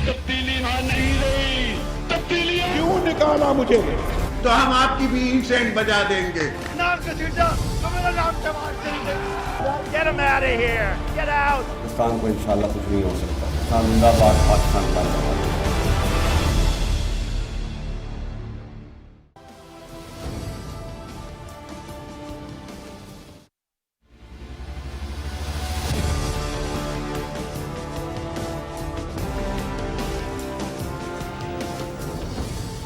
तब्दीली वहां नहीं रही, तब्दीली क्यों निकाला मुझे? तो हम आपकी भी इंसेंट बजा देंगे। नाम का सीटा तो मेरा नाम जवान देंगे। Get him out of here. Get out. Pakistan को इंशाल्लाह कुछ नहीं हो सकता। पाकिस्तान जिंदाबाद, पाकिस्तान का जिंदाबाद।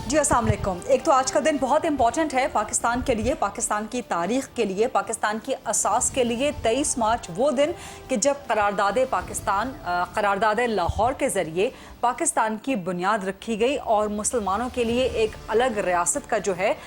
जी अस्सलाम वालेकुम। एक तो आज का दिन बहुत इंपॉर्टेंट है पाकिस्तान के लिए, पाकिस्तान की तारीख के लिए, पाकिस्तान की असास के लिए। 23 मार्च वो दिन कि जब करारदाद लाहौर के ज़रिए पाकिस्तान की बुनियाद रखी गई और मुसलमानों के लिए एक अलग रियासत का जो है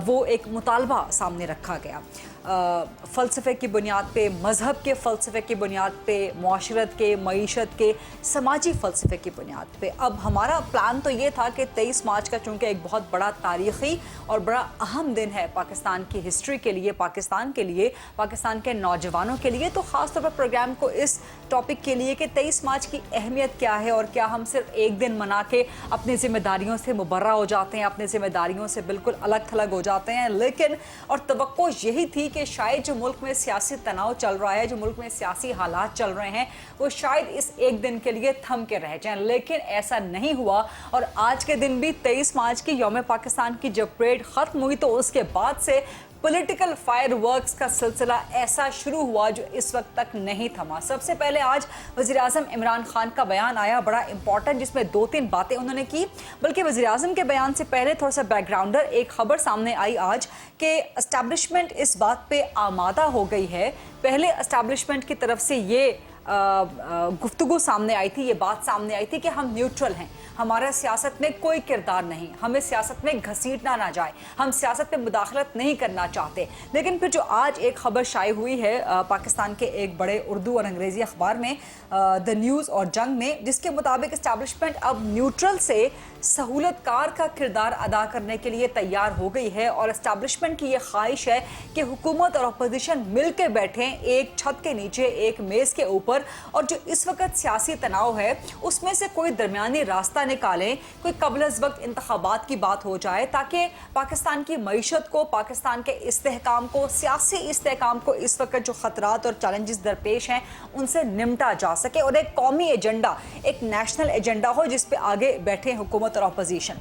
वो एक मुतालबा सामने रखा गया। फ़लसफ़े की बुनियाद पे, मज़हब के फ़लसफ़े की बुनियाद पे, मुआशरत के, मईशत के, समाजी फ़लसफ़े की बुनियाद पे। अब हमारा प्लान तो ये था कि 23 मार्च का चूँकि एक बहुत बड़ा तारीख़ी और बड़ा अहम दिन है पाकिस्तान की हिस्ट्री के लिए, पाकिस्तान के लिए, पाकिस्तान के नौजवानों के लिए, तो ख़ास तौर पर प्रोग्राम को इस टॉपिक के लिए कि 23 मार्च की अहमियत क्या है और क्या हम सिर्फ एक दिन मना के अपनी ज़िम्मेदारियों से मुबर्रा हो जाते हैं, अपनी ज़िम्मेदारियों से बिल्कुल अलग थलग हो जाते हैं। लेकिन और तवक्को यही थी कि शायद जो मुल्क में सियासी तनाव चल रहा है, जो मुल्क में सियासी हालात चल रहे हैं, वो शायद इस एक दिन के लिए थम के रह जाएं। लेकिन ऐसा नहीं हुआ और आज के दिन भी 23 मार्च की यौम पाकिस्तान की जब परेड ख़त्म हुई तो उसके बाद से पॉलिटिकल फायरवर्क्स का सिलसिला ऐसा शुरू हुआ जो इस वक्त तक नहीं थमा। सबसे पहले आज वज़ीर-ए-आज़म इमरान खान का बयान आया, बड़ा इंपॉर्टेंट, जिसमें 2-3 बातें उन्होंने की। बल्कि वज़ीर-ए-आज़म के बयान से पहले थोड़ा सा बैकग्राउंडर, एक खबर सामने आई आज कि एस्टैब्लिशमेंट इस बात पे आमादा हो गई है। पहले एस्टैब्लिशमेंट की तरफ से ये गुफ्तगू सामने आई थी, ये बात सामने आई थी कि हम न्यूट्रल हैं, हमारा सियासत में कोई किरदार नहीं, हमें सियासत में घसीटना ना जाए, हम सियासत में मुदाखलत नहीं करना चाहते। लेकिन फिर जो आज एक खबर शाये हुई है पाकिस्तान के एक बड़े उर्दू और अंग्रेज़ी अखबार में, द न्यूज़ और जंग में, जिसके मुताबिक इस्टेब्लिशमेंट अब न्यूट्रल से सहूलतकार का किरदार अदा करने के लिए तैयार हो गई है और इस्टेब्लिशमेंट की ये ख्वाहिश है कि हुकूमत और अपोजिशन मिल के बैठें एक छत के नीचे, एक मेज़ के ऊपर, और जो इस वक्त सियासी तनाव है उसमें से कोई दरमियानी रास्ता निकालें, कोई कबल अज़ वक्त इंतखाबात की बात हो जाए ताकि पाकिस्तान की मईशत को, पाकिस्तान के इस्तेहकाम को, सियासी इस्तेहकाम को इस वक्त जो ख़तरात और चैलेंजेस दरपेश हैं उनसे निमटा जा सके और एक कौमी एजेंडा, एक नेशनल एजेंडा हो जिस पे आगे बैठे हुकूमत और अपोजिशन।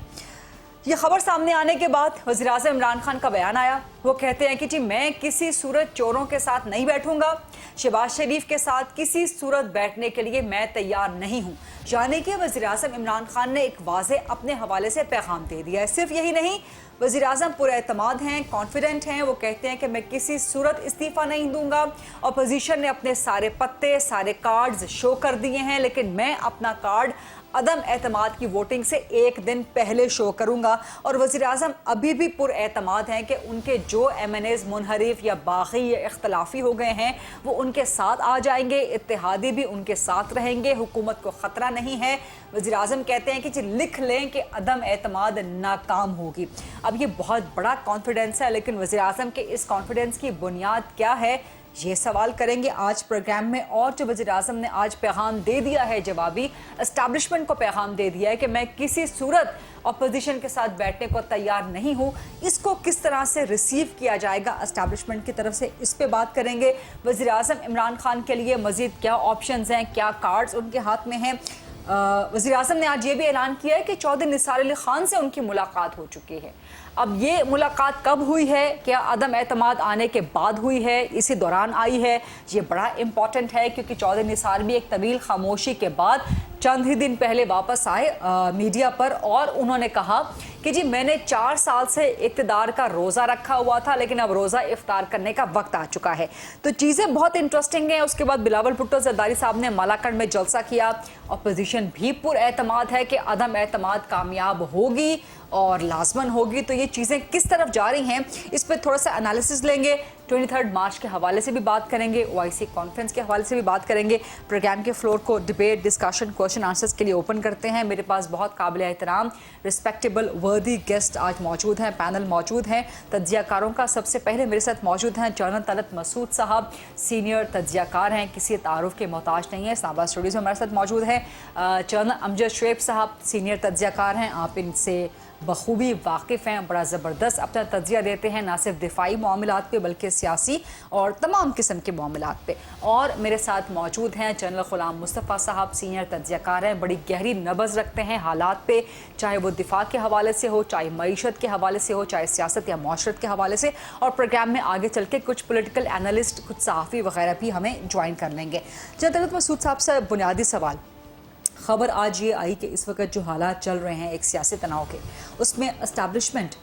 ये खबर सामने आने के बाद वज़ीर-ए-आज़म इमरान खान का बयान आया। वो कहते हैं कि जी मैं किसी सूरत चोरों के साथ नहीं बैठूंगा, शहबाज शरीफ के साथ किसी सूरत बैठने के लिए मैं तैयार नहीं हूं। यानी कि वज़ीर-ए-आज़म इमरान खान ने एक वाज़े अपने हवाले से पैगाम दे दिया है। सिर्फ यही नहीं, वज़ीर-ए-आज़म पुरएतमाद हैं, कॉन्फिडेंट हैं। वो कहते हैं कि मैं किसी सूरत इस्तीफ़ा नहीं दूंगा। अपोजिशन ने अपने सारे पत्ते, सारे कार्ड्स शो कर दिए हैं, लेकिन मैं अपना कार्ड अदम एतमाद की वोटिंग से एक दिन पहले शो करूंगा। और वज़ीर-ए-आज़म अभी भी पुरएतमाद हैं कि उनके जो MNAs मुनहरिफ या बागी या इख्तलाफी हो गए हैं वो उनके साथ आ जाएंगे, इत्तेहादी भी उनके साथ रहेंगे, हुकूमत को ख़तरा नहीं है। वज़ीर-ए-आज़म कहते हैं कि लिख लें कि अदम एतमाद नाकाम होगी। अब ये बहुत बड़ा कॉन्फिडेंस है, लेकिन वज़ीर-ए-आज़म के इस कॉन्फिडेंस की बुनियाद क्या है, ये सवाल करेंगे आज प्रोग्राम में। और जो वज़ीर-ए-आज़म ने आज पैगाम दे दिया है, जवाबी एस्टैब्लिशमेंट को पैगाम दे दिया है कि मैं किसी सूरत अपोजिशन के साथ बैठने को तैयार नहीं हूँ, इसको किस तरह से रिसीव किया जाएगा एस्टैब्लिशमेंट की तरफ से, इस पे बात करेंगे। वज़ीर-ए-आज़म इमरान खान के लिए मज़ीद क्या ऑप्शंस हैं, क्या कार्ड्स उनके हाथ में हैं। वज़ीर-ए-आज़म ने आज ये भी ऐलान किया है कि चौधरी निसार अली खान से उनकी मुलाकात हो चुकी है। अब ये मुलाकात कब हुई है, क्या अदम एतमाद आने के बाद हुई है, इसी दौरान आई है, ये बड़ा इंपॉर्टेंट है क्योंकि चौधरी निसार भी एक तवील खामोशी के बाद चंद ही दिन पहले वापस आए मीडिया पर और उन्होंने कहा कि जी मैंने 4 साल से इक़्तिदार का रोज़ा रखा हुआ था, लेकिन अब रोज़ा इफ्तार करने का वक्त आ चुका है। तो चीज़ें बहुत इंटरेस्टिंग हैं। उसके बाद बिलावल भुट्टो जरदारी साहब ने मालाकड़ में जलसा किया। अपोजिशन भी पुरएतमाद है कि अदम एतमाद कामयाब होगी और लाजमन होगी। तो ये चीज़ें किस तरफ जा रही हैं, इस पर थोड़ा सा एनालिसिस लेंगे। 23 मार्च के हवाले से भी बात करेंगे, OIC कॉन्फ्रेंस के हवाले से भी बात करेंगे। प्रोग्राम के फ्लोर को डिबेट, डिस्कशन, क्वेश्चन आंसर्स के लिए ओपन करते हैं। मेरे पास बहुत काबिल एहतराम रिस्पेक्टेबल वर्दी गेस्ट आज मौजूद हैं, पैनल मौजूद हैं। तज्जियाकारों का सबसे पहले मेरे साथ मौजूद हैं जनरल तलत मसूद साहब, सीनियर तज्जियाकार हैं, किसी तारुफ के मोहताज नहीं है, इस्लामाबाद स्टूडियोज में हमारे साथ मौजूद हैं। जनरल अमजद शुएब साहब सीनियर तज्जियाकार हैं, आप इनसे बखूबी वाकिफ़ हैं, बड़ा ज़बरदस्त अपना तज्जिया देते हैं, ना सिर्फ दिफाई मामलात पे बल्कि सियासी और तमाम किस्म के मामलात पे। और मेरे साथ मौजूद हैं जनरल ग़ुलाम मुस्तफ़ा साहब, सीनियर तज्जियाकार हैं, बड़ी गहरी नब्ज़ रखते हैं हालात पे, चाहे वो दिफा के हवाले से हो, चाहे मईशत के हवाले से हो, चाहे सियासत या माशरत के हवाले से। और प्रोग्राम में आगे चल के कुछ पोलिटिकल एनालिस्ट, कुछ सहाफ़ी वगैरह भी हमें ज्वाइन कर लेंगे। जनरल तलत मसूद साहब से बुनियादी सवाल, खबर आज ये आई कि इस वक्त जो हालात चल रहे हैं एक सियासी तनाव के, उसमें एस्टैब्लिशमेंट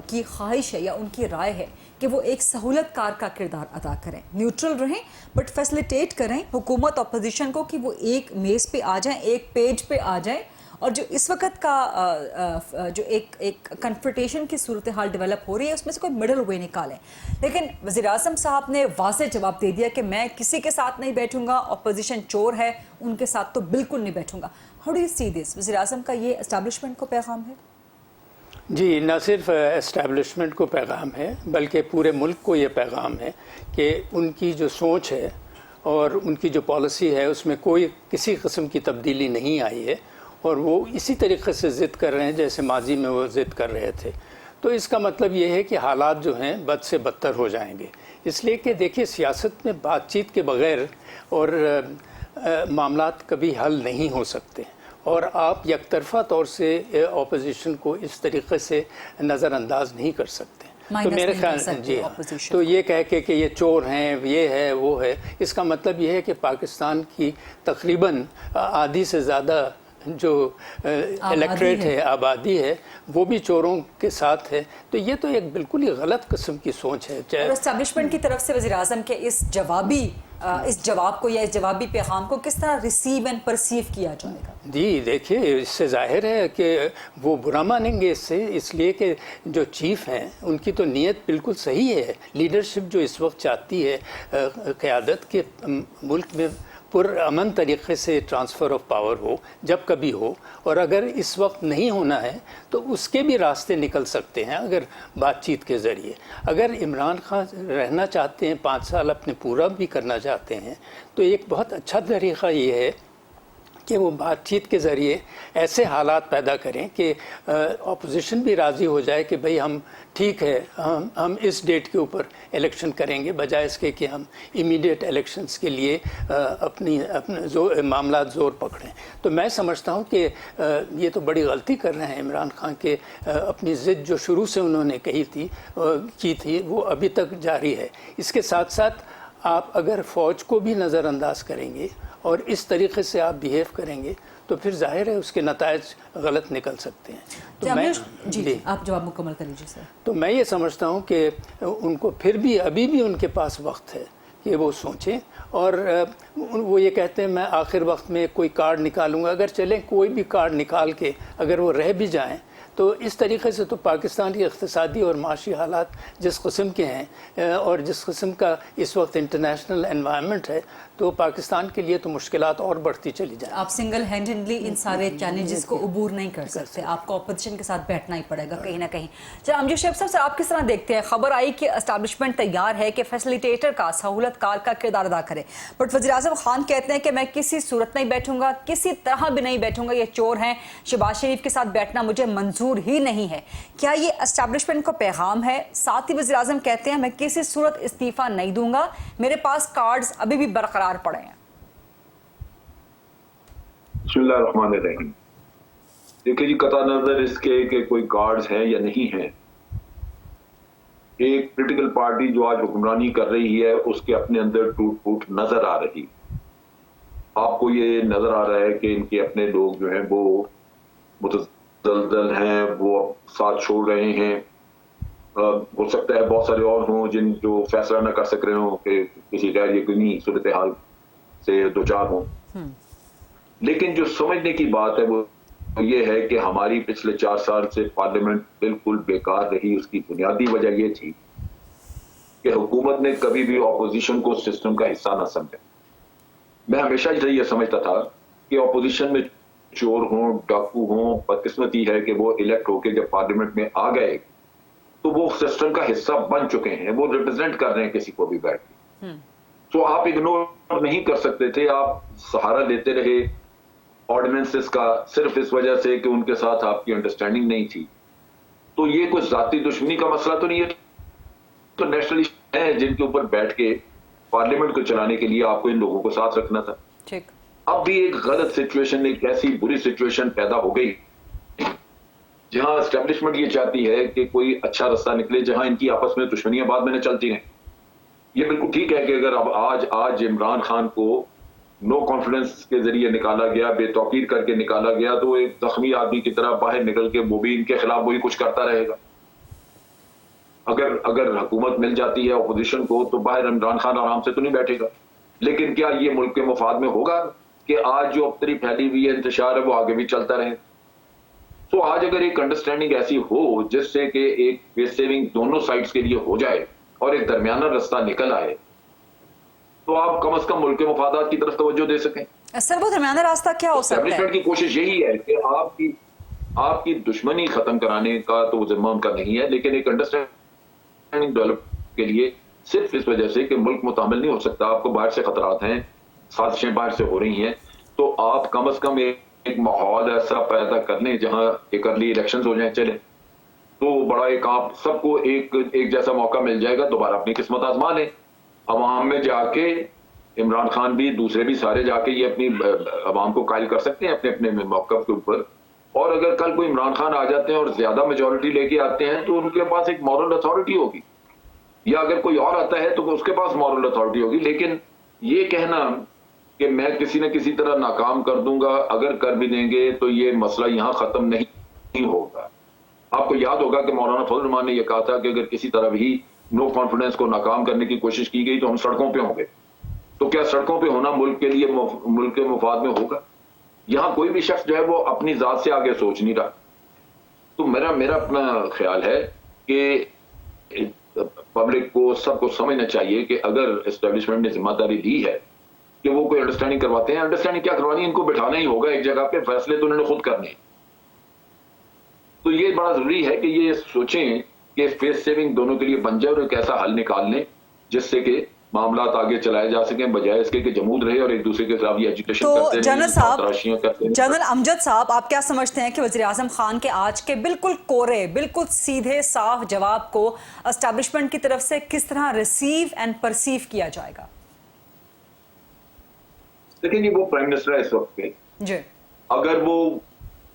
की ख्वाहिश है या उनकी राय है कि वो एक सहूलतकार का किरदार अदा करें, न्यूट्रल रहें बट फैसिलिटेट करें हुकूमत अपोजिशन को कि वो एक मेज़ पे आ जाएं, एक पेज पे आ जाएं। और जो इस वक्त का जो एक कन्फ्रंटेशन की सूरत हाल डेवलप हो रही है उसमें से कोई मिडल वे निकालें। लेकिन वज़ीर-ए-आज़म साहब ने वाज़ेह जवाब दे दिया कि मैं किसी के साथ नहीं बैठूंगा, अपोजिशन चोर है, उनके साथ तो बिल्कुल नहीं बैठूंगा। How do you see this? वज़ीर-ए-आज़म का ये एस्टैब्लिशमेंट को पैगाम है? जी, न सिर्फ एस्टैब्लिशमेंट को पैगाम है बल्कि पूरे मुल्क को ये पैगाम है कि उनकी जो सोच है और उनकी जो पॉलिसी है उसमें कोई किसी किस्म की तब्दीली नहीं आई है और वो इसी तरीके से ज़िद कर रहे हैं जैसे माजी में वो ज़िद कर रहे थे। तो इसका मतलब ये है कि हालात जो हैं बद से बदतर हो जाएंगे। इसलिए कि देखिए, सियासत में बातचीत के बग़ैर और मामलात कभी हल नहीं हो सकते और आप यकतरफ़ा तौर से अपोजिशन को इस तरीके से नज़रअंदाज नहीं कर सकते। तो मेरे ख्याल जी तो ये कह के कि ये चोर हैं, ये है, वो है, इसका मतलब ये है कि पाकिस्तान की तकरीबन आधी से ज़्यादा जो इलेक्ट्रेट है, आबादी है, वो भी चोरों के साथ है। तो ये तो एक बिल्कुल ही गलत किस्म की सोच है। और एस्टैब्लिशमेंट की तरफ से वज़ीर-ए-आज़म के इस जवाब को या इस जवाबी पैगाम को किस तरह रिसीव एंड परसीव किया जाएगा? जी देखिए, इससे जाहिर है कि वो बुरा मानेंगे इससे, इसलिए कि जो चीफ हैं उनकी तो नीयत बिल्कुल सही है। लीडरशिप जो इस वक्त चाहती है क़यादत के मुल्क में पुरअमन तरीक़े से ट्रांसफ़र ऑफ पावर हो जब कभी हो, और अगर इस वक्त नहीं होना है तो उसके भी रास्ते निकल सकते हैं अगर बातचीत के ज़रिए। अगर इमरान खान रहना चाहते हैं, 5 साल अपने पूरा भी करना चाहते हैं, तो एक बहुत अच्छा तरीक़ा ये है कि वो बातचीत के ज़रिए ऐसे हालात पैदा करें कि अपोजिशन भी राज़ी हो जाए कि भाई हम ठीक है, हम इस डेट के ऊपर इलेक्शन करेंगे, बजाय इसके कि हम इमीडिएट इलेक्शंस के लिए अपने मामला ज़ोर पकड़ें। तो मैं समझता हूँ कि ये तो बड़ी गलती कर रहे हैं इमरान खान के। अपनी ज़िद जो शुरू से उन्होंने की थी वो अभी तक जारी है। इसके साथ साथ आप अगर फ़ौज को भी नज़रअंदाज करेंगे और इस तरीके से आप बिहेव करेंगे तो फिर जाहिर है उसके नतायज गलत निकल सकते हैं। तो मैं जी आप जवाब मुकम्मल कर लीजिए सर। तो मैं ये समझता हूँ कि उनको फिर भी अभी भी उनके पास वक्त है कि वो सोचें, और वो ये कहते हैं मैं आखिर वक्त में कोई कार्ड निकालूंगा। अगर चलें कोई भी कार्ड निकाल के अगर वो रह भी जाएं तो इस तरीके से तो पाकिस्तान की इक़्तिसादी और माशी हालात जिस किस्म के हैं और जिस किस्म का इस वक्त इंटरनेशनल एनवायरनमेंट है, तो पाकिस्तान के लिए तो मुश्किलात और बढ़ती चली जाए। आप सिंगल हैंडेडली इन सारे चैलेंजेस को अबूर नहीं कर सकते, आपको अपोजिशन के साथ बैठना ही पड़ेगा कहीं ना कहीं। चलो अमजद शुएब साहब, आप किस तरह देखते हैं? खबर आई कि एस्टैब्लिशमेंट तैयार है कि फैसिलिटेटर का, सहूलतकार का किरदार अदा करे, बट वज़ीर-ए-आज़म खान कहते हैं कि मैं किसी सूरत नहीं बैठूंगा, किसी तरह भी नहीं बैठूंगा, ये चोर हैं, शहबाज शरीफ के साथ बैठना मुझे मंजूर ही नहीं है। क्या ये एस्टैब्लिशमेंट को पैगाम है? साथ ही वज़ीर-ए-आज़म कहते हैं मैं किसी सूरत इस्तीफा नहीं दूंगा, मेरे पास कार्ड्स अभी भी बरकरार पड़े हैं। बिस्मिल्लाहिर्रहमानिर्रहीम। देखिए जी, कता नजर इसके कि कोई कार्ड्स हैं या नहीं हैं, एक पॉलिटिकल पार्टी जो आज हुक्मरानी कर रही है उसके अपने अंदर टूट फूट नजर आ रही। आपको ये नजर आ रहा है कि इनके अपने लोग जो हैं वो मुतज़लज़ल हैं, वो साथ छोड़ रहे हैं। हो सकता है बहुत सारे और हों जो फैसला न कर सक रहे हों कि किसी गैर यकीनी सूरत हाल से दो चार हों। लेकिन जो समझने की बात है वो ये है कि हमारी पिछले 4 साल से पार्लियामेंट बिल्कुल बेकार रही। उसकी बुनियादी वजह ये थी कि हुकूमत ने कभी भी ऑपोजिशन को सिस्टम का हिस्सा ना समझा। मैं हमेशा ये समझता था कि ऑपोजिशन में चोर हों, डाकू हों, बदकिस्मती है कि वो इलेक्ट होके जब पार्लियामेंट में आ गए तो वो सिस्टम का हिस्सा बन चुके हैं, वो रिप्रेजेंट कर रहे हैं किसी को भी बैठ के। तो आप इग्नोर नहीं कर सकते थे, आप सहारा लेते रहे ऑर्डिनेंसेस का सिर्फ इस वजह से कि उनके साथ आपकी अंडरस्टैंडिंग नहीं थी। तो ये कुछ जाती दुश्मनी का मसला तो नहीं है, तो नेशनल इशू है जिनके ऊपर बैठ के पार्लियामेंट को चलाने के लिए आपको इन लोगों को साथ रखना था। ठीक। अब भी एक गलत सिचुएशन, एक ऐसी बुरी सिचुएशन पैदा हो गई जहां एस्टेब्लिशमेंट ये चाहती है कि कोई अच्छा रास्ता निकले, जहां इनकी आपस में दुश्मनियां बाद में न चलती हैं। ये बिल्कुल ठीक है कि अगर अब आज इमरान खान को नो कॉन्फिडेंस के जरिए निकाला गया, बेतौकीर करके निकाला गया, तो एक जख्मी आदमी की तरह बाहर निकल के वो भी इनके खिलाफ वही कुछ करता रहेगा। अगर हुकूमत मिल जाती है ऑपोजिशन को तो बाहर इमरान खान आराम से तो नहीं बैठेगा। लेकिन क्या ये मुल्क के मुफाद में होगा कि आज जो अबतरी फैली हुई है, इंतशार है, वो आगे भी चलता रहे? तो आज अगर एक अंडरस्टैंडिंग ऐसी हो जिससे कि एक बेस सेविंग दोनों साइड्स के लिए हो जाए और एक दरमियाना रास्ता निकल आए, तो आप कम से कम मुल्क के मुफादात की तरफ तवज्जो दे सकें। सर वो दरमियाना रास्ता क्या हो सकता है? एस्टेब्लिशमेंट की कोशिश यही है कि आपकी दुश्मनी खत्म कराने का तो जिम्मा उनका नहीं है, लेकिन एक अंडरस्टैंडिंग डेवलप के लिए सिर्फ इस वजह से कि मुल्क मुतामिल नहीं हो सकता, आपको बाहर से खतरात हैं, साजिशें बाहर से हो रही हैं, तो आप कम से कम एक माहौल ऐसा पैदा कर लें जहां एक अर्ली इलेक्शंस हो जाए चले, तो बड़ा एक आप सबको एक जैसा मौका मिल जाएगा, दोबारा अपनी किस्मत आजमा लें। अवाम में जाके इमरान खान भी दूसरे भी सारे जाके ये अपनी अवाम को कायल कर सकते हैं अपने अपने मौक़िफ़ के ऊपर। और अगर कल कोई इमरान खान आ जाते हैं और ज्यादा मेजोरिटी लेके आते हैं तो उनके पास एक मॉरल अथॉरिटी होगी, या अगर कोई और आता है तो उसके पास मॉरल अथॉरिटी होगी। लेकिन ये कहना कि मैं किसी न किसी तरह नाकाम कर दूंगा, अगर कर भी देंगे तो ये मसला यहां खत्म नहीं होगा। आपको याद होगा कि मौलाना फजल रहमान ने यह कहा था कि अगर किसी तरह भी नो कॉन्फिडेंस को नाकाम करने की कोशिश की गई तो हम सड़कों पे होंगे। तो क्या सड़कों पे होना मुल्क के लिए, मुल्क के मुफाद में होगा? यहां कोई भी शख्स जो है वो अपनी जात से आगे सोच नहीं रहा। तो मेरा अपना ख्याल है कि पब्लिक को, सबको समझना चाहिए कि अगर एस्टेब्लिशमेंट ने जिम्मेदारी ली है कि वो कोई अंडरस्टैंडिंग करवाते हैं, अंडरस्टैंडिंग क्या करवानी है, इनको बिठाना ही होगा एक जगह पे, फैसले तो उन्होंने खुद करने। तो ये बड़ा जरूरी है कि ये सोचें कि फेस सेविंग दोनों के लिए बन जाए और एक ऐसा हल निकाल लें जिससे कि मामला आगे चलाए जा सकें, बजाय इसके कि जमूद रहे और एक दूसरे के खिलाफ ये एजुटेशन करते हैं। जनरल साहब, जनरल अमजद साहब, आप क्या समझते हैं कि वज़ीर आज़म खान के आज के बिल्कुल कोरे, बिल्कुल सीधे साफ जवाब को एस्टैब्लिशमेंट की तरफ से किस तरह रिसीव एंड परसीव किया जाएगा? देखिए जी, वो प्राइम मिनिस्टर है इस वक्त पे जी, अगर वो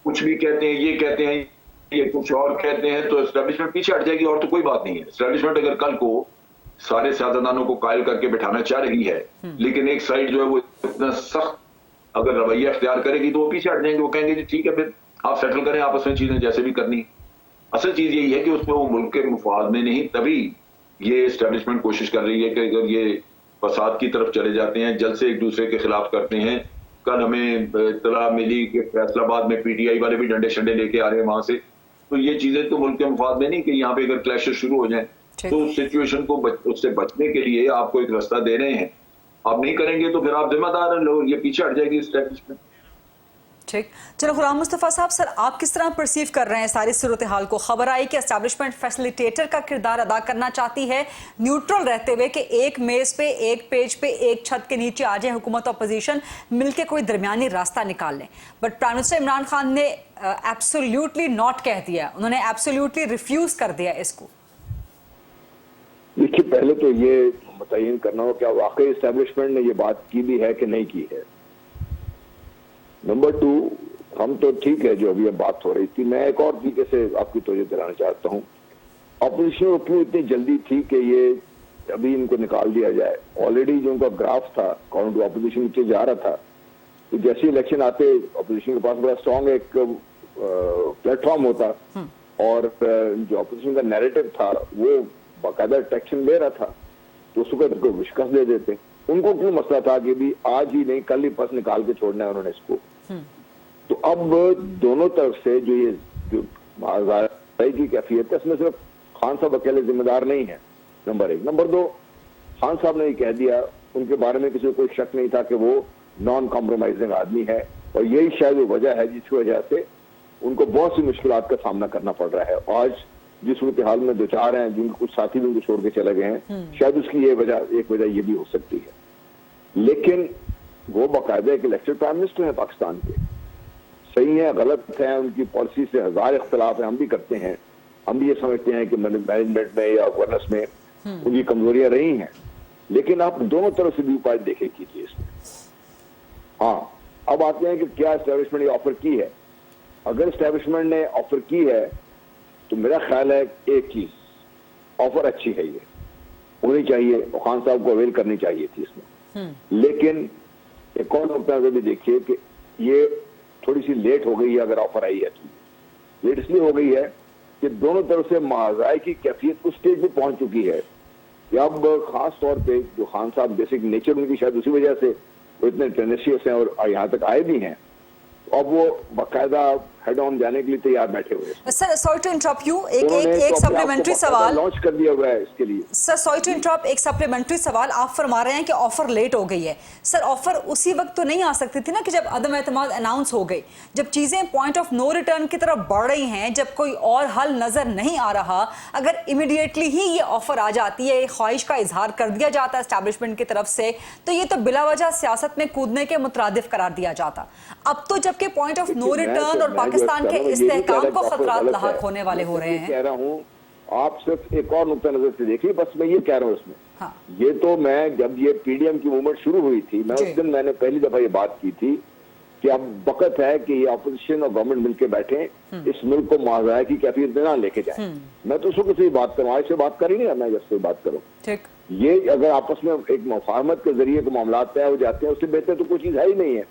कुछ भी कहते हैं, ये कहते हैं, ये कुछ और कहते हैं, तो एस्टैब्लिशमेंट पीछे हट जाएगी। और तो कोई बात नहीं है। एस्टैब्लिशमेंट अगर कल को सारे सियासतदानों को कायल करके बिठाना चाह रही है, लेकिन एक साइड जो है वो इतना सख्त अगर रवैया अख्तियार करेगी तो वो पीछे हट जाएंगे। वो कहेंगे जी ठीक है, फिर आप सेटल करें आपस में चीजें जैसे भी करनी। असल चीज यही है कि उसमें वो मुल्क के मुफाद में नहीं, तभी ये एस्टैब्लिशमेंट कोशिश कर रही है कि अगर ये फसाद की तरफ चले जाते हैं, जल्द से एक दूसरे के खिलाफ करते हैं। कल हमें इत्तला मिली कि फैसलाबाद में पीटीआई वाले भी डंडे शंडे लेके आ रहे हैं वहां से। तो ये चीजें तो मुल्क के मुफाद में नहीं कि यहाँ पे अगर क्लैशेस शुरू हो जाएं, तो उस सिचुएशन को उससे बचने के लिए आपको एक रास्ता दे रहे हैं। आप नहीं करेंगे तो फिर आप जिम्मेदार हैं, लोग ये पीछे हट जाएगी एस्टैब्लिशमेंट। ठीक। चलो गुलाम मुस्तफ़ा साहब, सर आप किस तरह परसीव कर रहे हैं सारी सूरत हाल को? खबर आई कि एस्टैब्लिशमेंट फैसिलिटेटर का किरदार अदा करना चाहती है, न्यूट्रल रहते हुए कि एक मेज पे, एक पेज पे, एक छत के नीचे आ जाए हुकूमत अपोजिशन, मिलके कोई दरमियानी रास्ता निकाल लें। But prime minister Imran Khan ने एब्सोल्युटली नॉट कह दिया, उन्होंने एब्सोल्युटली रिफ्यूज कर दिया इसको। देखिए, पहले तो ये मुतय्यन करना हो क्या वाकई एस्टैब्लिशमेंट ने ये बात की भी है कि नहीं की है। नंबर 2, हम तो ठीक है जो अभी अब बात हो रही थी, मैं एक और तरीके से आपकी तवज्जो दिलाना चाहता हूँ। ऑपोजिशन को क्यों इतनी जल्दी थी कि ये अभी इनको निकाल दिया जाए? ऑलरेडी जो उनका ग्राफ था, काउंट टू ऑपोजिशन नीचे जा रहा था, तो जैसे इलेक्शन आते ऑपोजिशन के पास बड़ा स्ट्रॉन्ग एक प्लेटफॉर्म होता और जो ऑपोजिशन का नैरेटिव था वो बाकायदा ट्रैक्शन ले रहा था, तो उसको तो विश्वास दे देते। उनको क्यों मसला था कि भी आज ही नहीं कल ही बस निकाल के छोड़ना है उन्होंने इसको। तो अब दोनों तरफ से जो ये जो की कैफियत है, इसमें सिर्फ खान साहब अकेले जिम्मेदार नहीं है। नंबर 1। नंबर 2, खान साहब ने ये कह दिया, उनके बारे में किसी को कोई शक नहीं था कि वो नॉन कॉम्प्रोमाइजिंग आदमी है, और यही शायद वो वजह है जिसकी वजह से उनको बहुत सी मुश्किलात का सामना करना पड़ रहा है। आज जिस सूरत हाल में 2-4 हैं, जिनके कुछ साथी भी उनको छोड़ के चले गए हैं, शायद उसकी एक वजह ये भी हो सकती है। लेकिन वो बाकायदा एक इलेक्टेड प्राइम मिनिस्टर है पाकिस्तान के। सही है, गलत है, उनकी पॉलिसी से हजार इख्तलाफ है, हम भी करते हैं, हम भी ये समझते हैं कि मैनेजमेंट में या गवर्नेंस में उनकी कमजोरियां रही हैं, लेकिन आप दोनों तरफ से भी उपाय देखे कीजिए इसमें। हाँ, अब आते हैं कि क्या एस्टेब्लिशमेंट ने ऑफर की है। अगर एस्टेब्लिशमेंट ने ऑफर की है तो मेरा ख्याल है एक चीज, ऑफर अच्छी है, ये होनी चाहिए और खान साहब को अवेल करनी चाहिए थी इसमें। लेकिन एक और नुकता भी देखिए कि ये थोड़ी सी लेट हो गई है। अगर ऑफर आई है तो लेट इसलिए हो गई है कि दोनों तरफ से महाजाए की कैफियत उस स्टेज पे पहुंच चुकी है कि अब खास तौर पे जो खान साहब बेसिक नेचर उनकी शायद उसी वजह से वो इतने टेनेशियस हैं और यहाँ तक आए भी हैं, अब वो बाकायदा हेड ऑन जाने के लिए तैयार बैठे हुए हैं। Sir sorry to interrupt you, एक सप्लीमेंट्री सवाल लॉन्च कर दिया हुआ है इसके लिए। सर सॉरी टू इंटरप्ट, एक सप्लीमेंट्री सवाल, आप फरमा रहे हैं कि ऑफर लेट हो गई है। सर ऑफर उसी वक्त तो नहीं आ सकती थी ना कि जब अदम एतमाद अनाउंस हो गई, जब चीजें पॉइंट ऑफ नो रिटर्न की तरफ बढ़ रही हैं, जब कोई और हल नजर नहीं आ रहा, अगर इमीडिएटली ही ये ऑफर आ जाती है, ख्वाहिश का इजहार कर दिया जाता है एस्टैब्लिशमेंट की तरफ से, तो ये तो बिला वजह सियासत में कूदने के मुतरादिफ करार दिया जाता। अब तो जबकि पॉइंट ऑफ नो रिटर्न और पाकिस्तान के इस्तेहकाम को खतरात लाहक होने वाले हो रहे हैं। कह रहा हूँ, आप सिर्फ एक और नुक्ता नजर से देखिए, बस मैं ये कह रहा हूँ इसमें। हाँ। ये तो मैं जब ये पीडीएम की मूवमेंट शुरू हुई थी, मैं उस दिन मैंने पहली दफा ये बात की थी कि अब वक्त है कि ये अपोजिशन और गवर्नमेंट मिलकर बैठे, इस मुल्क को महाजाया की कैफियत में ना लेके जाए। मैं तो उसको से बात करूँ, आज से बात कर ही नहीं, मैं जब से बात करूँ। ठीक, ये अगर आपस में एक मुफाहमत के जरिए को मामला तय हो जाते हैं, उससे बेहतर तो कोई चीज है ही नहीं है।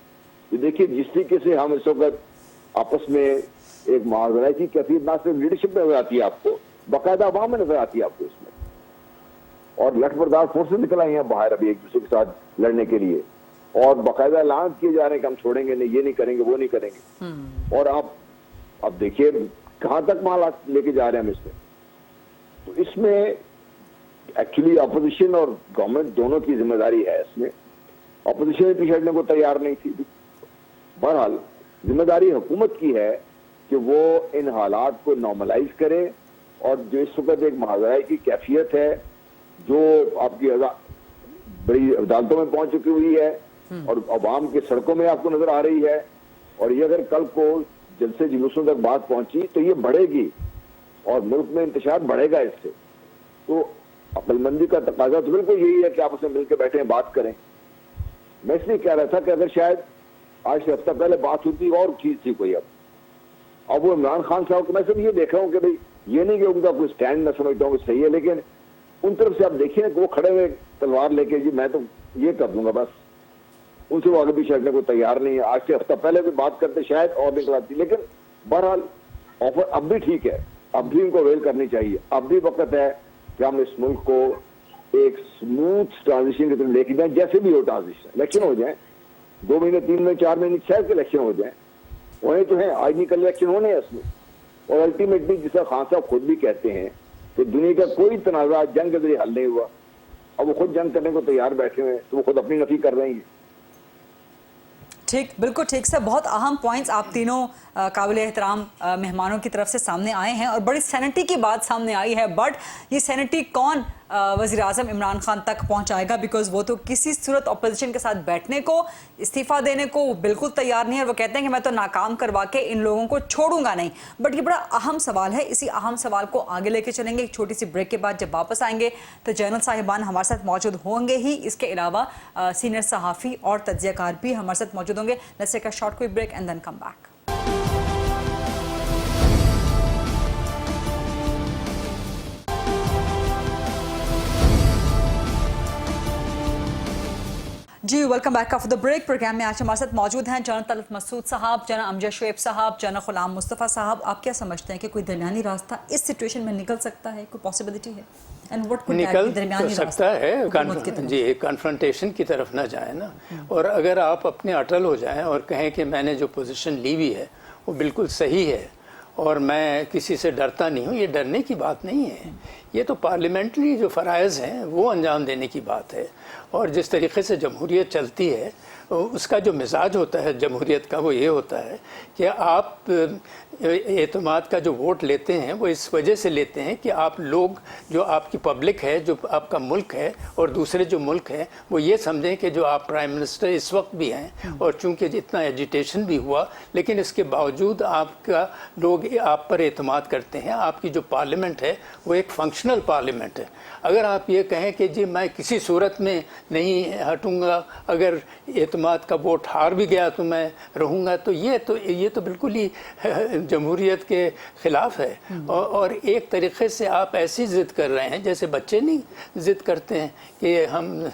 ये देखिए, जिस तरीके से हम इस वक्त आपस में एक मुआवजा की कैफियत ना सिर्फ लीडरशिप में नजर आती है आपको, बाकायदा अवाम में नजर आती है आपको इसमें। और लठबरदार फोर्सेस निकल आई हैं बाहर अभी एक दूसरे के साथ लड़ने के लिए, और बाकायदा ऐलान किए जा रहे हैं कि हम छोड़ेंगे नहीं, ये नहीं करेंगे, वो नहीं करेंगे। और आप अब देखिए कहां तक मामला लेके जा रहे हैं हम इसमें। तो इसमें एक्चुअली अपोजिशन और गवर्नमेंट दोनों की जिम्मेदारी है इसमें। अपोजिशन पीछे हटने को तैयार नहीं थी। बहरहाल जिम्मेदारी हुकूमत की है कि वो इन हालात को नॉर्मलाइज करे, और जो इस वक्त एक महाजाए की कैफियत है जो आपकी बड़ी अदालतों में पहुंच चुकी हुई है और अवाम के सड़कों में आपको नजर आ रही है, और ये अगर कल को जलसे जुलूसों तक बात पहुंची तो ये बढ़ेगी और मुल्क में इंतशार बढ़ेगा इससे। तो अक्लमंदी का तकाजा तो बिल्कुल यही है कि आप उसमें मिलकर बैठे बात करें। मैं इसलिए कह रहा था कि अगर शायद आज से हफ्ता पहले बात होती और चीज थी कोई, अब वो इमरान खान साहब को मैं सिर्फ ये देख रहा हूँ कि भाई ये नहीं कि उनका कोई स्टैंड मैं समझता हूँ सही है, लेकिन उन तरफ से आप देखिए कि वो खड़े हुए तलवार लेके, जी मैं तो ये कर दूंगा बस, उनसे वो आगे पीछे हटने को तैयार नहीं है। आज से हफ्ता पहले भी बात करते शायद और निकल आती, लेकिन बहरहाल ऑफर अब भी ठीक है, अब भी इनको वेल करनी चाहिए। अब भी वक्त है कि हम इस मुल्क को एक स्मूथ ट्रांजिशन की तरफ लेके जाए, जैसे भी हो ट्रांजिशन, इलेक्शन हो जाए 2 महीने 3 महीने 4 महीने 6 के इलेक्शन हो जाए, वही तो है, आज नहीं कल इलेक्शन होने हैं इसमें। और अल्टीमेटली जिसका खान साहब खुद भी कहते हैं कि दुनिया का कोई तनाजा जंग के जरिए हल नहीं हुआ, अब वो खुद जंग करने को तैयार बैठे हुए हैं, तो वो खुद अपनी नफी कर रहे हैं। ठीक, बिल्कुल ठीक सर, बहुत अहम पॉइंट्स आप तीनों काबिल एहतराम मेहमानों की तरफ से सामने आए हैं और बड़ी सैनिटी की बात सामने आई है। बट ये सैनिटी कौन वज़ीर आज़म इमरान खान तक पहुंचाएगा, बिकॉज वो तो किसी सूरत अपोजिशन के साथ बैठने को, इस्तीफ़ा देने को बिल्कुल तैयार नहीं है, और वो कहते हैं कि मैं तो नाकाम करवा के इन लोगों को छोड़ूंगा नहीं। बट ये बड़ा अहम सवाल है, इसी अहम सवाल को आगे लेके चलेंगे। एक छोटी सी ब्रेक के बाद जब वापस आएंगे तो जनरल साहिबान हमारे साथ मौजूद होंगे ही, इसके अलावा सीनियर सहाफ़ी और तज्ज़ियाकार भी हमारे साथ मौजूद होंगे। Let's take a short quick break and then come back. जी welcome back after the break. Program में आज हमारे साथ मौजूद हैं जनरल तलत मसूद साहब, जनरल अमजद शुएब साहब, जनरल गुलाम मुस्तफ़ा साहब। आप क्या समझते हैं कि कोई दरमियानी रास्ता इस सिचुएशन में निकल सकता है, कोई पॉसिबिलिटी है? एंड व्हाट कुड निकल तो सकता है, जी कन्फ्रंटेशन की तरफ ना जाए ना, और अगर आप अपने अटल हो जाएं और कहें कि मैंने जो पोजीशन ली हुई है वो बिल्कुल सही है और मैं किसी से डरता नहीं हूँ, ये डरने की बात नहीं है। ये तो पार्लियामेंट्री जो फ़राइज़ हैं वो अंजाम देने की बात है। और जिस तरीके से जमहूरियत चलती है उसका जो मिजाज होता है जमहूरियत का वो ये होता है कि आप एतमाद का जो वोट लेते हैं वो इस वजह से लेते हैं कि आप लोग, जो आपकी पब्लिक है, जो आपका मुल्क है और दूसरे जो मुल्क हैं, वो ये समझें कि जो आप प्राइम मिनिस्टर इस वक्त भी हैं और चूंकि जितना एजिटेशन भी हुआ लेकिन इसके बावजूद आपका लोग आप पर एतमाद करते हैं। आपकी जो पार्लियामेंट है वो एक फंक्शनल पार्लियामेंट है। अगर आप ये कहें कि जी मैं किसी सूरत में नहीं हटूंगा, अगर एतमाद का वोट हार भी गया तो मैं रहूंगा, तो ये तो बिल्कुल ही जमहूरियत के खिलाफ है। और एक तरीके से आप ऐसी जिद कर रहे हैं जैसे बच्चे नहीं जिद करते हैं कि हम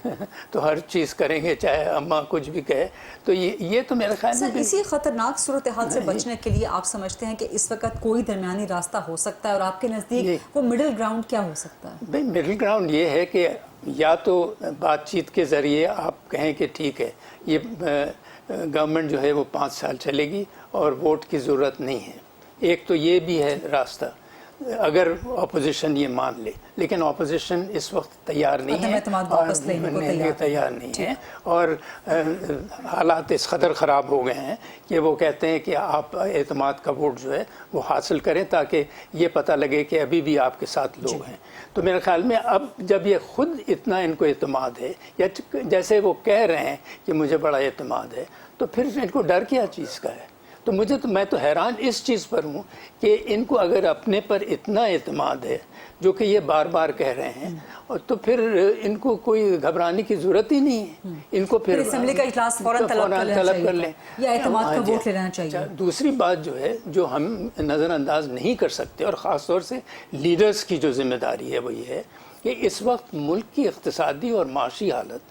तो हर चीज़ करेंगे चाहे अम्मा कुछ भी कहे। तो ये तो मेरे ख्याल में इसी खतरनाक सूरत हाल से बचने के लिए आप समझते हैं कि इस वक्त कोई दरमियानी रास्ता हो सकता है, और आपके नज़दीक वो मिडिल ग्राउंड क्या हो सकता है? भाई मिडिल ग्राउंड ये है कि या तो बातचीत के ज़रिए आप कहें कि ठीक है ये गवर्नमेंट जो है वो 5 साल चलेगी और वोट की ज़रूरत नहीं है। एक तो ये भी है रास्ता, अगर अपोजिशन ये मान ले, लेकिन अपोजिशन इस वक्त तैयार नहीं है, तैयार नहीं है। और हालात इस कदर ख़राब हो गए हैं कि वो कहते हैं कि आप एतमाद का वोट जो है वो हासिल करें ताकि ये पता लगे कि अभी भी आपके साथ लोग हैं। तो मेरे ख्याल में अब जब ये खुद इतना इनको एतमाद है, या जैसे वो कह रहे हैं कि मुझे बड़ा एतमाद है, तो फिर इनको डर क्या चीज़ का है? तो मैं तो हैरान इस चीज़ पर हूँ कि इनको अगर अपने पर इतना एतमाद है जो कि ये बार बार कह रहे हैं, और तो फिर इनको कोई घबराने की ज़रूरत ही नहीं है। इनको फिर असेंबली का इजलास फौरन तलब कर लें या एतमाद का वोट लेना चाहिए। दूसरी बात जो है जो हम नज़रअंदाज नहीं कर सकते, और ख़ास तौर से लीडर्स की जो जिम्मेदारी है वो ये है कि इस वक्त मुल्क की इक़्तिसादी और माशी हालत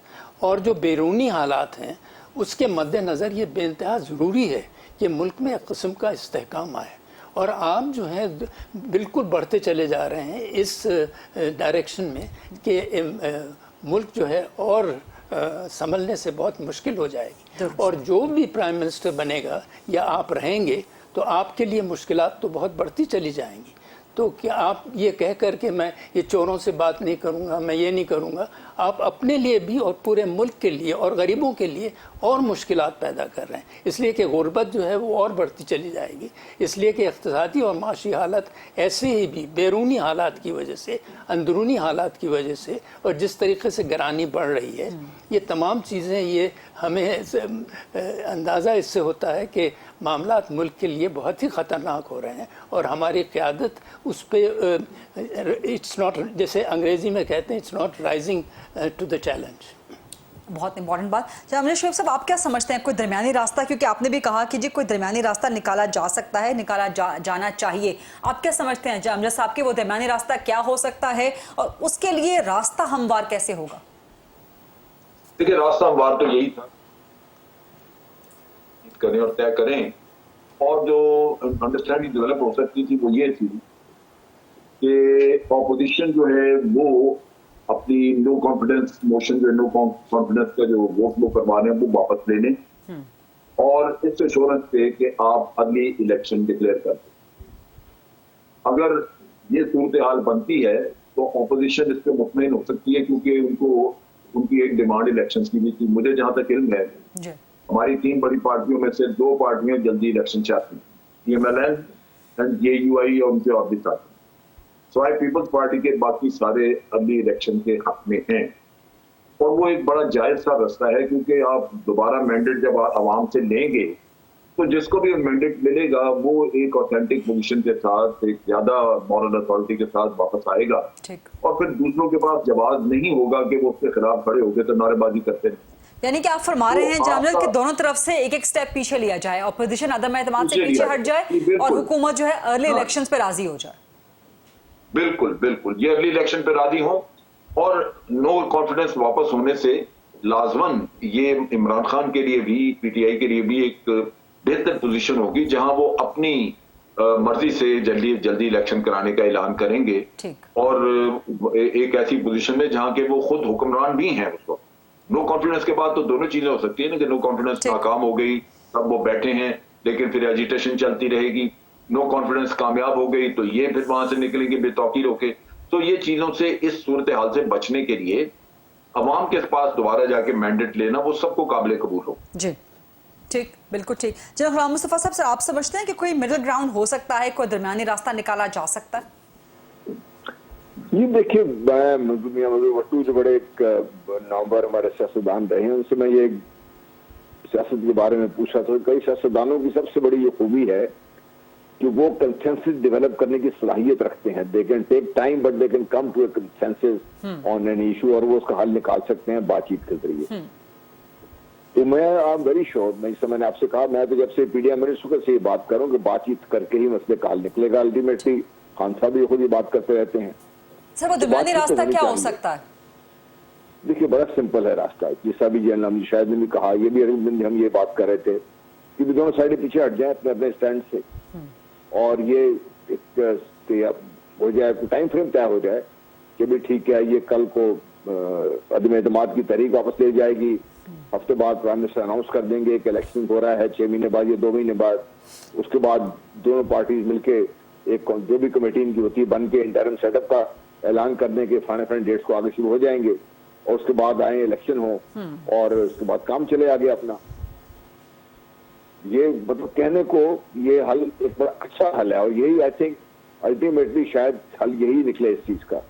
और जो बैरूनी हालात हैं उसके मद्देनज़र ये बेइंतहा ज़रूरी है कि मुल्क में एक किस्म का इस्तेहकाम आए। और आप जो है बिल्कुल बढ़ते चले जा रहे हैं इस डायरेक्शन में कि मुल्क जो है और संभलने से बहुत मुश्किल हो जाएगी। और जो भी प्राइम मिनिस्टर बनेगा या आप रहेंगे तो आपके लिए मुश्किलात तो बहुत बढ़ती चली जाएंगी। तो क्या आप ये कह कर के मैं ये चोरों से बात नहीं करूँगा, मैं ये नहीं करूँगा, आप अपने लिए भी और पूरे मुल्क के लिए और गरीबों के लिए और मुश्किलात पैदा कर रहे हैं। इसलिए कि गुर्बत जो है वो और बढ़ती चली जाएगी, इसलिए कि इक़्तिसादी और माशी हालत ऐसे ही भी बैरूनी हालात की वजह से, अंदरूनी हालात की वजह से, और जिस तरीके से गिरानी बढ़ रही है, ये तमाम चीज़ें ये हमें अंदाज़ा इससे होता है कि मामलात मुल्क के लिए बहुत ही ख़तरनाक हो रहे हैं। और हमारी क़यादत उस पर इट्स नॉट, जैसे अंग्रेज़ी में कहते हैं, it's not rising to the challenge. बहुत इंपॉर्टेंट बात। अमजद शोएब साहब, आप क्या समझते हैं कोई दरमियानी रास्ता, क्योंकि आपने भी कहा कि जी कोई दरमियानी रास्ता निकाला जा सकता है, निकाला जाना चाहिए, आप क्या समझते हैं अमजद साहब के वो दरमियानी रास्ता क्या हो सकता है और उसके लिए रास्ता हमवार कैसे होगा? देखिए, रास्ता हमवार तो यही था, करें और तय करें। और जो अंडरस्टैंडिंग डेवलप हो सकती थी वो ये थी कि ऑपोजिशन जो है वो अपनी नो कॉन्फिडेंस मोशन, जो नो कॉन्फिडेंस का जो वोट वो करवा रहे हैं वो वापस ले लें, और इस एश्योरेंस पे कि आप अगली इलेक्शन डिक्लेयर कर दें। अगर ये सूरत हाल बनती है तो ऑपोजिशन इस पर मुतमईन हो सकती है, क्योंकि उनकी एक डिमांड इलेक्शन की भी थी। मुझे जहां तक इल्म है, हमारी 3 बड़ी पार्टियों में से 2 पार्टियां जल्दी इलेक्शन चाहती हैं, PMLN एंड JUI, और उनके और भी साथी। सवाई पीपल्स पार्टी के बाकी सारे अगली इलेक्शन के हक में हैं, और वो एक बड़ा जायज सा रास्ता है, क्योंकि आप दोबारा मैंडेट जब आवाम से लेंगे तो जिसको भी मैंडेट मिलेगा वो एक ऑथेंटिक पोजीशन के साथ, एक ज्यादा मॉरल अथॉरिटी के साथ वापस आएगा, और फिर दूसरों के पास जवाब नहीं होगा कि वो उसके खिलाफ खड़े होकर तो नारेबाजी करते हैं। यानी कि आप फरमा रहे हैं जामल कि दोनों तरफ से एक स्टेप पीछे लिया जाए, ऑपोजिशन अदम एतमाद से पीछे हट जाए और हुकूमत जो है अर्ली इलेक्शंस पे राजी हो जाए। बिल्कुल बिल्कुल, ये अर्ली इलेक्शन पे राजी हो, और नो कॉन्फिडेंस वापस होने से लाजमन ये इमरान खान के लिए भी, PTI के लिए भी एक बेहतर पोजीशन होगी, जहां वो अपनी मर्जी से जल्दी इलेक्शन कराने का ऐलान करेंगे, और एक ऐसी पोजीशन में जहां के वो खुद हुक्मरान भी हैं उसको। नो कॉन्फिडेंस के बाद तो दोनों चीजें हो सकती है ना, कि नो कॉन्फिडेंस नाकाम हो गई, तब वो बैठे हैं, लेकिन फिर एजिटेशन चलती रहेगी, नो कॉन्फिडेंस कामयाब हो गई तो ये फिर वहां से निकलेंगे बेतौकीर होके। तो ये चीजों से, इस सूरत हाल से बचने के लिए अवाम के पास दोबारा जाके मैंडेट लेना वो सबको काबिल कबूल हो। जी ठीक, बिल्कुल ठीक। जनाब गुलाम मुस्तफा साहब, सर आप समझते हैं कि कोई मिडिल ग्राउंड हो सकता है, कोई दरमियानी रास्ता निकाला जा सकता है? ये देखिए, मैं वट्टू से बड़े एक नवंबर हमारे सियासतदान रहे हैं, उनसे मैं ये सियासत के बारे में पूछा था। कई सियासतदानों की सबसे बड़ी ये खूबी है कि वो कंसेंसस डेवलप करने की सलाहियत रखते हैं। They can take time but they can come to a consensus on an issue, और वो उसका हल निकाल सकते हैं बातचीत के जरिए। तो मैं आई एम वेरी श्योर, मैंने आपसे कहा, मैं तो जब से पीडीएम मिनिस्टर से ये बात करूं कि बातचीत करके ही मसले का हल निकलेगा। अल्टीमेटली खान साहब भी खुद ये बात करते रहते हैं। सर वो दरमियानी रास्ता क्या हो सकता है? देखिए, बड़ा सिंपल है रास्ता, जैसा भी जनरल शायद ने भी कहा, ये भी अरविंद हम ये बात कर रहे थे कि दोनों साइड पीछे हट जाए अपने अपने स्टैंड से, और ये एक हो जाए, टाइम फ्रेम तय हो जाए कि भी ठीक है, ये कल को अदम एतमाद की तारीख वापस ले जाएगी, हफ्ते बाद प्राइम मिनिस्टर अनाउंस कर देंगे कि इलेक्शन हो रहा है 6 महीने बाद या 2 महीने बाद। उसके बाद दोनों पार्टीज मिलके एक जो भी कमेटी इनकी होती है बन के इंटरम सेटअप का ऐलान करने के फाइनल डेट्स को आगे शुरू हो जाएंगे, और उसके बाद आए इलेक्शन हो, और उसके बाद काम चले आगे अपना। ये मतलब कहने को ये हल एक बड़ा अच्छा हल है, और यही आई थिंक अल्टीमेटली शायद हल यही निकले इस चीज का।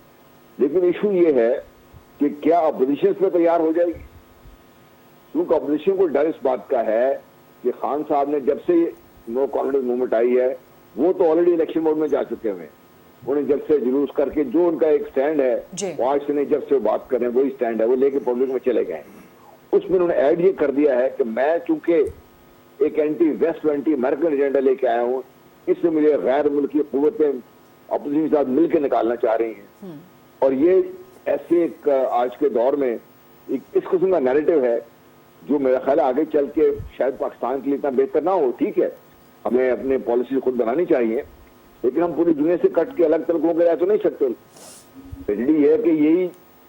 लेकिन इशू ये है कि क्या अपोजिशन पे तैयार हो जाएगी, क्योंकि अपोजिशन को डर इस बात का है कि खान साहब ने जब से नो कॉन्फिडेंस मूवमेंट आई है वो तो ऑलरेडी इलेक्शन मोड में जा चुके हैं। उन्हें जब से जुलूस करके जो उनका एक स्टैंड है वो आज से नहीं, जब से बात कर रहे हैं वही स्टैंड है, वो लेके पब्लिक में चले गए। उसमें उन्होंने ऐड ये कर दिया है कि मैं चूंकि एक anti west anti American agenda लेके आया हूँ, इससे मुझे गैर मुल्की कुव्वतें अपोजिशन के साथ मिलकर निकालना चाह रही हैं। और ये ऐसे एक आज के दौर में एक इस किस्म का नैरेटिव है जो मेरा ख्याल आगे चल के शायद पाकिस्तान के लिए इतना बेहतर ना हो। ठीक है, हमें अपने पॉलिसी खुद बनानी चाहिए, लेकिन हम पूरी दुनिया से कट के अलग तरीकों के रह तो नहीं सकते। ट्रेजेडी ये है कि यही,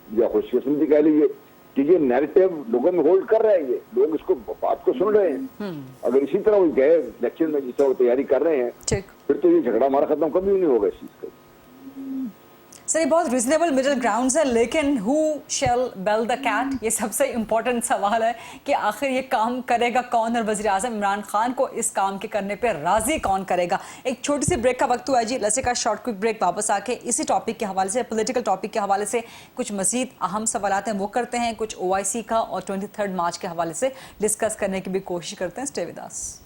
या खुशकिस्मती कह लीजिए कि ये नैरेटिव लोगों में होल्ड कर रहा है, ये लोग इसको बात को सुन रहे हैं। अगर इसी तरह वो गए इलेक्शन में जिस तरह तैयारी कर रहे हैं, फिर तो ये झगड़ा हमारा खत्म कभी नहीं होगा इस चीज का। सर ये बहुत रीजनेबल मिडिल ग्राउंड है, लेकिन who shall bell the cat, ये सबसे इम्पोर्टेंट सवाल है कि आखिर ये काम करेगा कौन, और वज़ीर आज़म इमरान खान को इस काम के करने पे राजी कौन करेगा। एक छोटी सी ब्रेक का वक्त हुआ है जी, let's take a short quick break. वापस आके इसी टॉपिक के हवाले से, पॉलिटिकल टॉपिक के हवाले से कुछ मजीद अहम सवालात हैं वो करते हैं, कुछ OIC का और 23 मार्च के हवाले से डिस्कस करने की भी कोशिश करते हैं। Stay with us.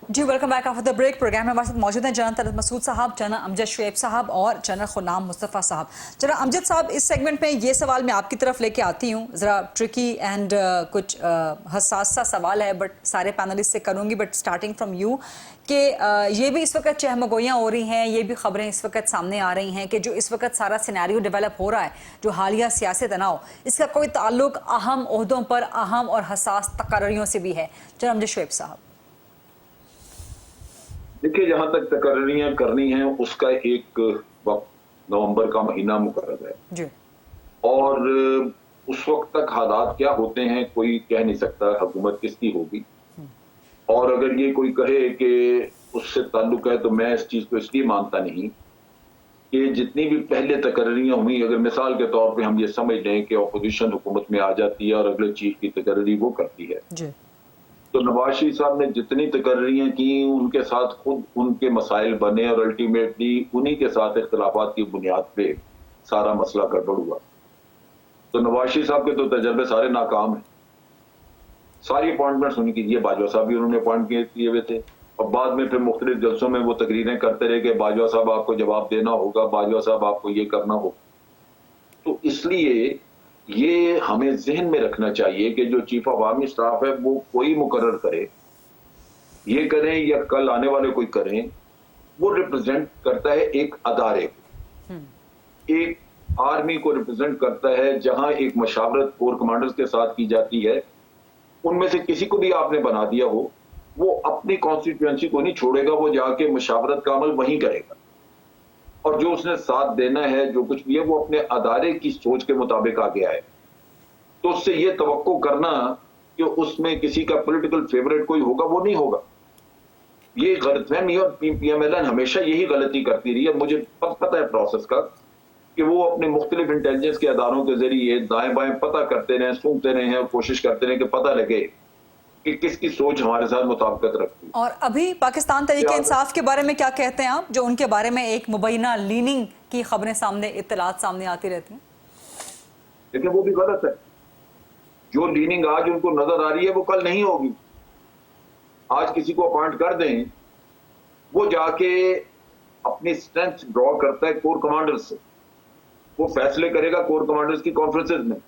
जी welcome back after the break. Program में हमारे साथ मौजूद हैं जनरल तलत मसूद साहब, जनरल अमजद शुएब साहब और जनरल गुलाम मुस्तफ़ा साहब। जनरल अमजद साहब, इस सेगमेंट में ये सवाल मैं आपकी तरफ लेके आती हूँ, ज़रा ट्रिकी एंड कुछ हसास सा सवाल है, बट सारे पैनलिस्ट से करूँगी, बट स्टार्टिंग फ्रॉम यू कि ये भी इस वक्त चहमगोइयाँ हो रही हैं, ये भी खबरें इस वक्त सामने आ रही हैं कि जो इस वक्त सारा सिनेरियो डेवलप हो रहा है, जो हालिया सियासी तनाव, इसका कोई ताल्लुक अहम ओहदों पर, अहम और हसास तकर्रियों से भी है। जनरल अमजद शुएब साहब। देखिए, जहां तक तकर्रियां करनी है उसका एक वक्त नवंबर का महीना मुकर्रर है जी। और उस वक्त तक हालात क्या होते हैं कोई कह नहीं सकता, हुकूमत किसकी होगी। और अगर ये कोई कहे कि उससे ताल्लुक है, तो मैं इस चीज को इसलिए मानता नहीं कि जितनी भी पहले तकर्रियां हुई, अगर मिसाल के तौर पे हम ये समझ लें कि अपोजिशन हुकूमत में आ जाती है और अगले चीफ की तकर्री वो करती है जी। तो नवाज शरीफ साहब ने जितनी तकर्रियां की उनके साथ खुद उनके मसाइल बने, और अल्टीमेटली उन्हीं के साथ इख्तलाफात की बुनियाद पे सारा मसला गड़बड़ हुआ। तो नवाज शरीफ साहब के तो तजर्बे सारे नाकाम हैं। सारी अपॉइंटमेंट्स उन्हीं की, बाजवा साहब भी उन्होंने अपॉइंट किए हुए थे, और बाद में फिर मुख्तलिफ जलसों में वो तकरीरें करते रहे कि बाजवा साहब आपको जवाब देना होगा, बाजवा साहब आपको ये करना होगा। तो इसलिए ये हमें जहन में रखना चाहिए कि जो चीफ ऑफ आर्मी स्टाफ है वो कोई मुकर्रर करे, ये करें या कल आने वाले कोई करें, वो रिप्रेजेंट करता है एक अदारे को, एक आर्मी को रिप्रेजेंट करता है। जहां एक मशावरत कोर कमांडर्स के साथ की जाती है, उनमें से किसी को भी आपने बना दिया हो, वो अपनी कॉन्स्टिट्यूएंसी को नहीं छोड़ेगा, वो जाके मशावरत का अमल वहीं करेगा। और जो उसने साथ देना है, जो कुछ भी है, वो अपने अदारे की सोच के मुताबिक आ गया है। तो उससे ये तवक्को करना कि उसमें किसी का पॉलिटिकल फेवरेट कोई होगा, वो नहीं होगा। ये गलतफहमी, और पीएमएलएन हमेशा यही गलती करती रही है। मुझे पता है प्रोसेस का, कि वो अपने मुख्तलिफ इंटेलिजेंस के अदारों के जरिए दाएं बाएं पता करते रहे, सूंघते रहे हैं और कोशिश करते रहे कि पता लगे कि किसकी सोच हमारे साथ मुताबिकत रखती है। और अभी पाकिस्तान तहरीक इंसाफ के बारे में क्या कहते हैं आप, जो उनके बारे में एक मुबैना लीनिंग की खबरें सामने, इत्तलात सामने आती रहती हैं? लेकिन वो भी गलत है। जो लीनिंग आज उनको नजर आ रही है वो कल नहीं होगी। आज किसी को अपॉइंट कर दें, वो जाके अपनी स्ट्रेंथ ड्रॉ करता है कोर कमांडर्स से, वो फैसले करेगा कोर कमांडर्स की कॉन्फ्रेंसेस में।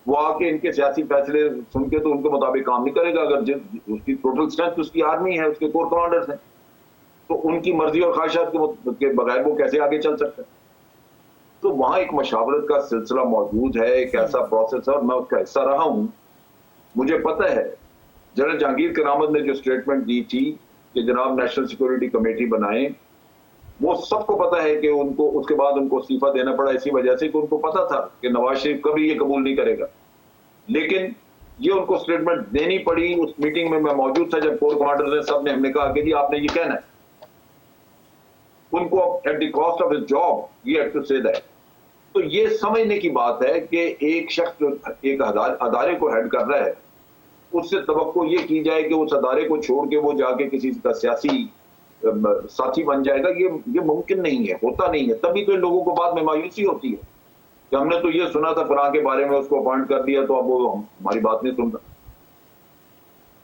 वो आके इनके सियासी फैसले सुन के तो उनके मुताबिक काम नहीं करेगा। अगर उसकी टोटल स्ट्रेंथ उसकी आर्मी है, उसके कोर कमांडर्स हैं, तो उनकी मर्जी और ख्वाहिशात के बगैर वो कैसे आगे चल सकता है? तो वहां एक मशावरत का सिलसिला मौजूद है, एक ऐसा प्रोसेस है, और मैं उसका हिस्सा रहा हूं। मुझे पता है जनरल जहांगीर करामत ने जो स्टेटमेंट दी थी कि जनाब नेशनल सिक्योरिटी कमेटी बनाएं, वो सबको पता है कि उनको उसके बाद उनको इस्तीफा देना पड़ा इसी वजह से कि उनको पता था कि नवाज शरीफ कभी ये कबूल नहीं करेगा। लेकिन ये उनको स्टेटमेंट देनी पड़ी। उस मीटिंग में मैं मौजूद था जब कोर कमांडर ने सब ने हमने कहा कि जी आपने ये कहना है। उनको at the cost of his job ये हैड टू से दैट। तो ये समझने की बात है कि एक शख्स जो एक अदारे को हेड कर रहा है, उससे तवक्को ये की जाए कि उस अदारे को छोड़ के वो जाके किसी का सियासी साथी बन जाएगा, ये मुमकिन नहीं है, होता नहीं है। तभी तो इन लोगों को बाद में मायूसी होती है कि हमने तो ये सुना था फलां के बारे में, उसको अपॉइंट कर दिया तो अब वो हमारी बात नहीं सुनता।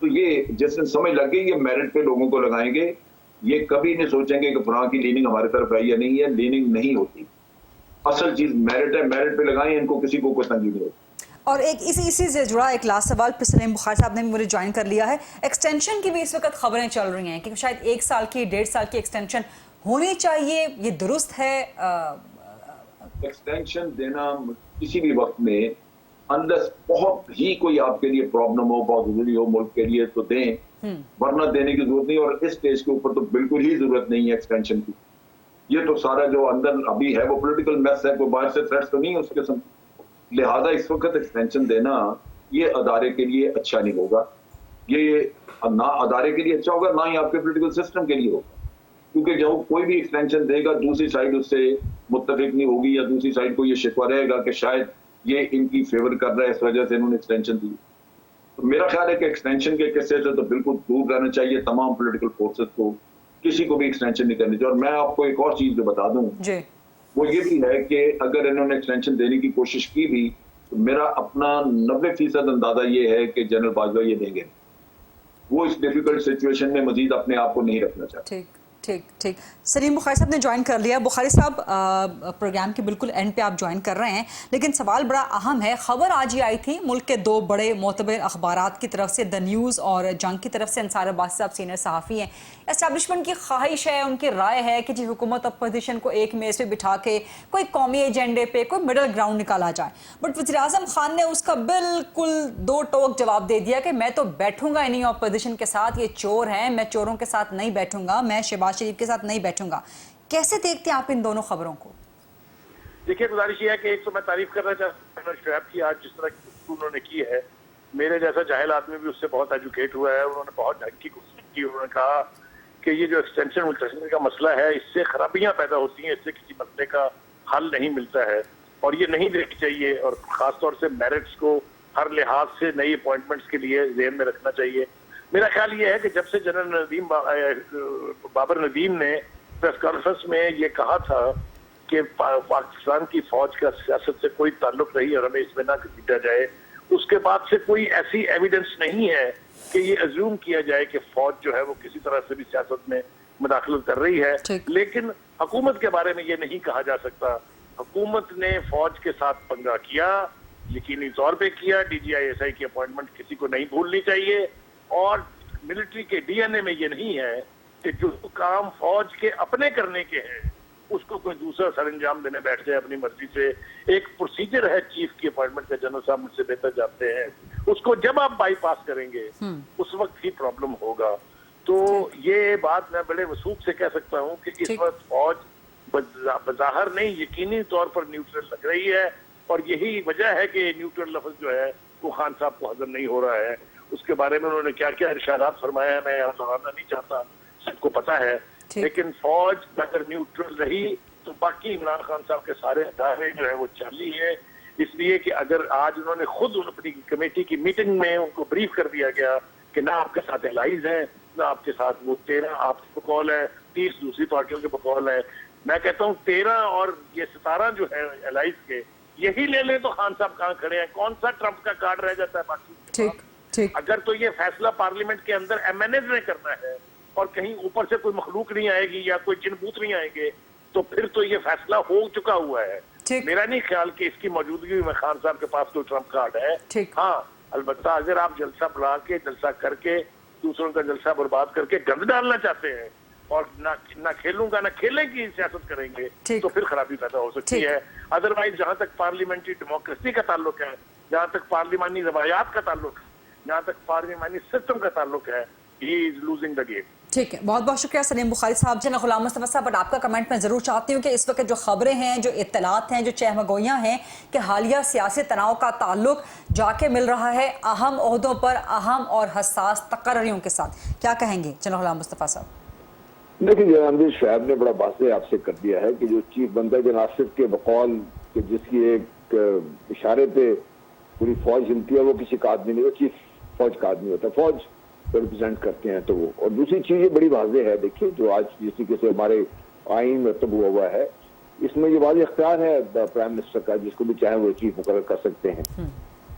तो ये जिस दिन समझ लग गई, ये मेरिट पे लोगों को लगाएंगे। ये कभी नहीं सोचेंगे कि फलां की लीनिंग हमारी तरफ है या नहीं है। लीनिंग नहीं होती, असल चीज मेरिट है। मेरिट पे लगाएं, इनको किसी को कोई तंगी नहीं होती। और एक इसी से जुड़ा एक लास्ट सवाल, सलीम बुखारी साहब ने भी मुझे ज्वाइन कर लिया है। एक्सटेंशन की भी इस वक्त खबरें चल रही हैं कि शायद 1 साल की 1.5 साल की एक्सटेंशन होनी चाहिए, ये दुरुस्त है? एक्सटेंशन देना किसी भी वक्त में, अनलेस बहुत ही कोई आपके लिए प्रॉब्लम हो, बहुत जरूरी हो मुल्क के लिए, तो दें, वरना देने की जरूरत नहीं। और इस स्टेज के ऊपर तो बिल्कुल ही जरूरत नहीं है एक्सटेंशन की। ये तो सारा जो अंदर अभी है वो पॉलिटिकल मेस है, कोई बाहर से थ्रेट्स तो नहीं है उसके किस्म। लिहाजा इस वक्त एक्सटेंशन देना ये अदारे के लिए अच्छा नहीं होगा। ये ना अदारे के लिए अच्छा होगा, ना ही आपके पॉलिटिकल सिस्टम के लिए होगा। क्योंकि जब कोई भी एक्सटेंशन देगा, दूसरी साइड उससे मुत्तफिक नहीं होगी, या दूसरी साइड को ये शिकवा रहेगा कि शायद ये इनकी फेवर कर रहा है, इस वजह से इन्होंने एक्सटेंशन दी। तो मेरा ख्याल है कि एक्सटेंशन के किस्से से तो बिल्कुल दूर रहना चाहिए तमाम पॉलिटिकल फोर्सेस को। किसी को भी एक्सटेंशन नहीं करनी चाहिए। और मैं आपको एक और चीज जो बता दूं, वो ये भी है कि अगर इन्होंने एक्सटेंशन देने की कोशिश की भी, तो मेरा अपना 90% अंदाजा ये है कि जनरल बाजवा ये देंगे। वो इस डिफिकल्ट सिचुएशन में मजीद अपने आप को नहीं रखना चाहते। ठीक ठीक ठीक। सलीम बुखारी साहब ने ज्वाइन कर लिया। बुखारी साहब, प्रोग्राम के बिल्कुल एंड पे आप ज्वाइन कर रहे हैं, लेकिन सवाल बड़ा अहम है। खबर आज ही आई थी मुल्क के 2 बड़े मोतबर अखबारात की तरफ से, द न्यूज़ और जंग की तरफ से। अंसार अब्बासी साहब सीनियर सहाफ़ी हैं। एस्टैब्लिशमेंट की ख्वाहिश है, उनकी राय है कि जी हुकूमत अपोजिशन को एक मेज़ पे बिठा के कोई कौमी एजेंडे पे कोई मिडल ग्राउंड निकाला जाए। बट वज़ीर आज़म खान ने उसका बिल्कुल 2 टोक जवाब दे दिया कि मैं तो बैठूंगा ही नहीं अपोजिशन के साथ, ये चोर हैं, मैं चोरों के साथ नहीं बैठूंगा, मैं शहबाज शरीफ के साथ नहीं बैठूंगा। कैसे देखते हैं आप इन दोनों खबरों को? देखिए, गुजारिश ये है कि एक तो मैं तारीफ करना चाहता हूं शुएब की, आज जिस तरह की उन्होंने की है। मेरे जैसा जाहिल आदमी भी उससे बहुत एजुकेट हुआ है। उन्होंने बहुत ढंग की कोशिश की। उन्होंने कहा कि ये जो एक्सटेंशन मुल्तज़िम का मसला है, इससे खराबियां पैदा होती हैं, इससे किसी मसले का हल नहीं मिलता है, और ये नहीं देखनी चाहिए। और खासतौर से मेरिट्स को हर लिहाज से नई अपॉइंटमेंट्स के लिए ज़हन में रखना चाहिए। मेरा ख्याल ये है कि जब से जनरल बाबर नदीम ने प्रेस कॉन्फ्रेंस में ये कहा था कि पाकिस्तान की फौज का सियासत से कोई ताल्लुक नहीं और हमें इसमें ना घसीटा जाए, उसके बाद से कोई ऐसी एविडेंस नहीं है कि ये अज्यूम किया जाए कि फौज जो है वो किसी तरह से भी सियासत में मुदाखलत कर रही है। लेकिन हुकूमत के बारे में ये नहीं कहा जा सकता। हुकूमत ने फौज के साथ पंगा किया, यकीनी तौर पे किया। DGI-SI की अपॉइंटमेंट किसी को नहीं भूलनी चाहिए। और मिलिट्री के DNA में ये नहीं है कि जो काम फौज के अपने करने के हैं उसको कोई दूसरा सरंजाम देने बैठ जाए अपनी मर्जी से। एक प्रोसीजर है चीफ की अपॉइंटमेंट का, जनरल साहब मुझसे बेहतर जानते हैं। उसको जब आप बाईपास करेंगे उस वक्त ही प्रॉब्लम होगा। तो ये बात मैं बड़े वसूख से कह सकता हूँ कि इस वक्त फौज बज़ाहिर नहीं यकीनी तौर पर न्यूट्रल लग रही है, और यही वजह है कि न्यूट्रल लफ्ज जो है वो खान साहब को हजम नहीं हो रहा है। उसके बारे में उन्होंने क्या क्या इरशादात फरमाया है मैं यहाँ दोहराना नहीं चाहता, सबको पता है। लेकिन फौज अगर न्यूट्रल रही तो बाकी इमरान खान साहब के सारे अदारे जो है वो चाली है, इसलिए कि अगर आज उन्होंने खुद अपनी कमेटी की मीटिंग में उनको ब्रीफ कर दिया गया कि ना आपके साथ एलाइज है, ना आपके साथ वो 13 आपके बकौल है, 30 दूसरी पार्टियों के बकौल है। मैं कहता हूँ 13 और ये 17 जो है एलाइज के, यही ले लें तो खान साहब कहाँ खड़े हैं, कौन सा ट्रम्प का कार्ड रह जाता है बाकी। ठीक ठीक। अगर तो ये फैसला पार्लियामेंट के अंदर MNAs ने करना है और कहीं ऊपर से कोई मखलूक नहीं आएगी या कोई जिनबूत नहीं आएंगे, तो फिर तो ये फैसला हो चुका हुआ है। मेरा नहीं ख्याल कि इसकी मौजूदगी में खान साहब के पास कोई ट्रम्प कार्ड है। हाँ, अलबत्ता अगर आप जलसा बुला के, जलसा करके, दूसरों का जलसा बर्बाद करके गंद डालना चाहते हैं और ना खेलूंगा ना खेलने की सियासत करेंगे, तो फिर खराबी पैदा हो सकती है। अदरवाइज जहां तक पार्लियामेंट्री डेमोक्रेसी का ताल्लुक है, जहां तक पार्लिमानी रवायात का ताल्लुक है, जहां तक पार्लिमानी सिस्टम का ताल्लुक है, he is losing the game. ठीक है, बहुत बहुत शुक्रिया सलीम बुखारी साहब। जना गुलाम मुस्तफा साहब, बट आपका कमेंट मैं जरूर चाहती हूँ कि इस वक्त जो खबरें हैं, जो इत्तलात हैं, जो चहमगोइयाँ हैं कि हालिया सियासी तनाव का ताल्लुक जाके मिल रहा है अहम ओहदों पर अहम और हसास तकर्रियों के साथ, क्या कहेंगे जना गुलाम मुस्तफा साहब? देखिए, जनाब शहब ने बड़ा वाज़ेह आपसे कर दिया है कि जो चीफ बनता है जनासिब के बकौल के, जिसकी एक इशारे पे पूरी फौज हिलती है, वो किसी का आदमी नहीं, वो चीफ फौज का आदमी होता है, फौज रिप्रेजेंट करते हैं तो वो। और दूसरी चीज ये बड़ी वाज़ेह है, देखिए जो आज जिस तरीके से हमारे आइन में तब हुआ है, इसमें ये वाज़ेह इख्तियार है प्राइम मिनिस्टर का, जिसको भी चाहे वो चीफ मुकर्रर कर सकते हैं।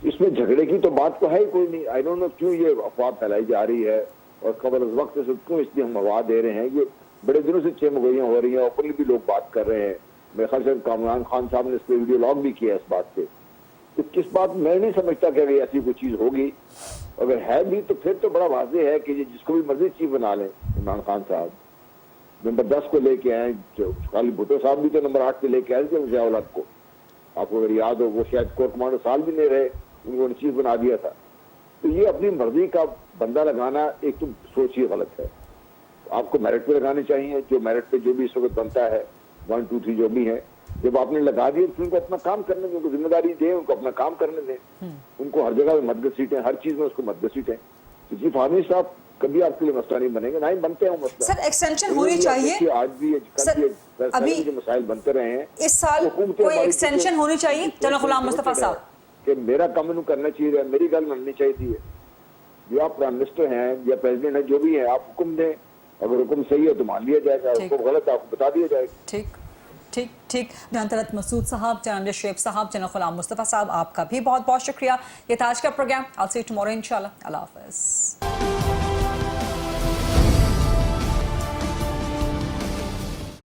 इसमें झगड़े की तो बात तो है ही कोई नहीं। आई डोंट नो क्यों ये अफवाह फैलाई जा रही है और खबर उस वक्त से क्यों इसलिए हम हवा दे रहे हैं। ये बड़े दिनों से चहमगोइयां हो रही हैं, ओपनली भी लोग बात कर रहे हैं। मेरे ख्याल से इमरान खान साहब ने इस पर वीडियो लॉग भी किया इस बात पे। तो किस बात मैं नहीं समझता कि ऐसी कोई चीज होगी, अगर है भी तो फिर तो बड़ा वाज़ेह है कि जिसको भी मर्जी चीफ बना लें। इमरान खान साहब नंबर 10 को लेके आए, खाली भुट्टो साहब भी तो नंबर 8 पे लेके आए थे ज़िया औलाद को, आपको अगर याद हो, वो शायद कोर कमांडर साल भी नहीं रहे, उन्होंने चीफ बना दिया था। तो ये अपनी मर्जी का बंदा लगाना एक तो सोच ही गलत है। आपको मेरिट पे लगाने चाहिए, जो मेरिट पे जो भी इस वक्त बनता है 1 2 3 जो भी है, जब आपने लगा दिए तो उनको अपना काम करने दें, उनको जिम्मेदारी दें, उनको अपना काम करने दें। उनको हर जगह में मदद सीटें, हर चीज में उसको मदद सीटें। तो चीफ आर्मी साहब कभी आपके लिए मसला नहीं बनेंगे, ना ही बनते हैं मसला। सर एक्सटेंशन होनी चाहिए, आज भी अभी जो मसाइल बनते रहे हैं इस साल कोई एक्सटेंशन होनी चाहिए। चलो गुलाम मुस्तफा साहब कि मेरा काम इन्हों करना चाहिए, मेरी गल मननी चाहिए। जो आप प्राइम मिनिस्टर हैं या प्रेसिडेंट हैं, जो भी है, आप हुक्म दें, अगर हुक्म सही है तो मान लिया जाएगा, हुक्म गलत है आपको बता दिया जाएगा। ठीक ठीक ठीक। जनाब तलत मसूद साहब, जनाब शुएब साहब, जनाब गुलाम मुस्तफा साहब, आपका भी बहुत बहुत शुक्रिया। ये था आज का program. I will see you tomorrow इंशाल्लाह। अल्लाह हाफ़िज़।